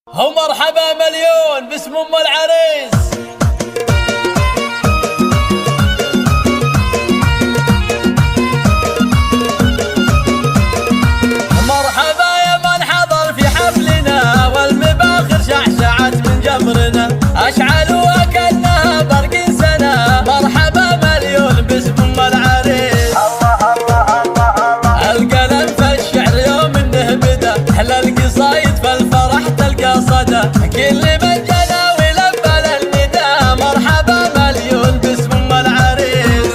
هو مرحبا مليون باسم ام العريس. مرحبا يا من حضر في حفلنا والمباخر شعشعت من جمرنا اشعلوا كأنها برق سنة. مرحبا مليون باسم ام العريس. الله الله الله الله. القلم في الشعر يوم انه بدا احلى القصايد في الفرح تلقى صدى. كل من جنى ولبى للنداء مرحبا مليون باسم ام العريس.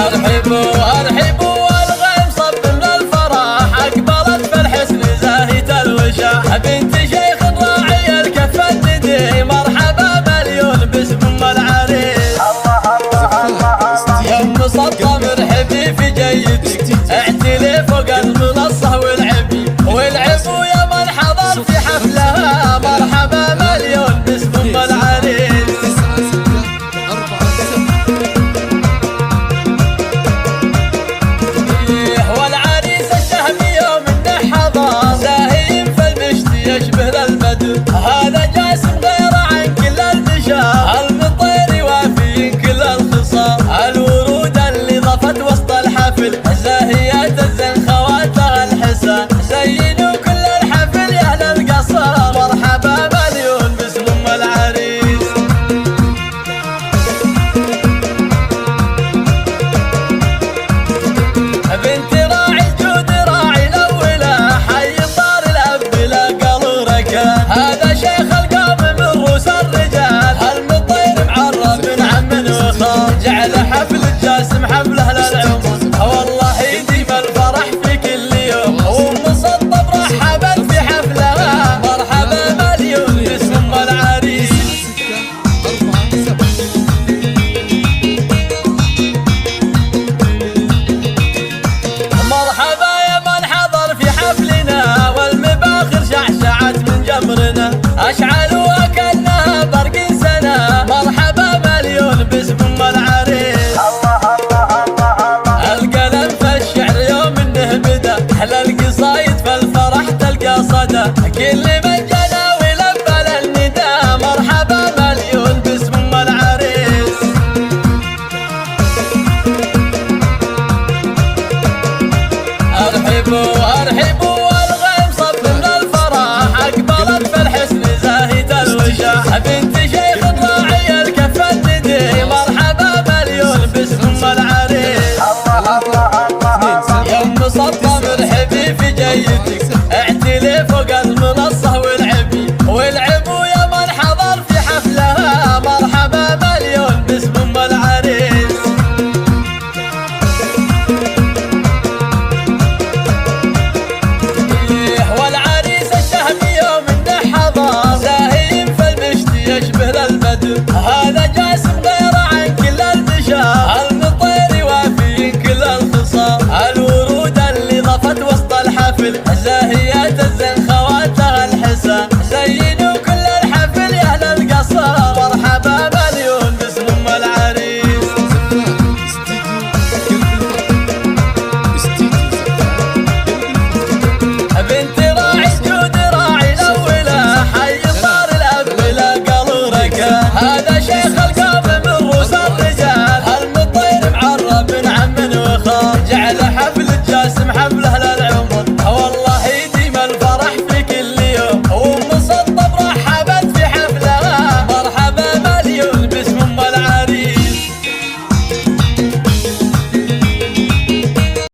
ارحبوا ارحبوا والغيم صب من الفرح اقبلت في الحسن زاهية الوشاح. بنت شيخ راعي الكف الندي مرحبا مليون باسم ام العريس. الله الله الله. يوم مسطة مرحبي في جيدك اعتلي فوق المنصة والعبوا يا من حضر في حفلها مرحبا مليون باسم ام العريس. والعريس الشهمي يوم انه حضر زاهي في المشت يشبه للبدر. هذا جاسم غير عن كل البشر المطير يوافي كل الخصام. الورود اللي ضفت وسط الحفل زاهيات الزين خواتها الحسن. زينوا كل الحفل يا اهل القصر مرحبا مليون باسم ام العريس. بنت راعي الجود راعي الاولى حي طار الاب لا قالوا ركان. هذا شيخ القوم من رؤوس الرجال المطير معرب من عم وخال. جعل حفل الجاسم حفله للعمر والله يديم الفرح في كل يوم. ومسطب رحبت في حفلها مرحبا مليون باسم ام العريس. مرحبا يا من حضر في حفلنا والمباخر شعشعت من جمرنا اشعلوا كأنها برق سنة. مرحبا مليون باسم ام العريس. الله الله الله الله. القلم في الشعر يوم انه بدا احلى القصايد في الفرح تلقى صدى. كل من جنى ولبى للنداء مرحبا مليون باسم ام العريس. ارحبوا ارحبوا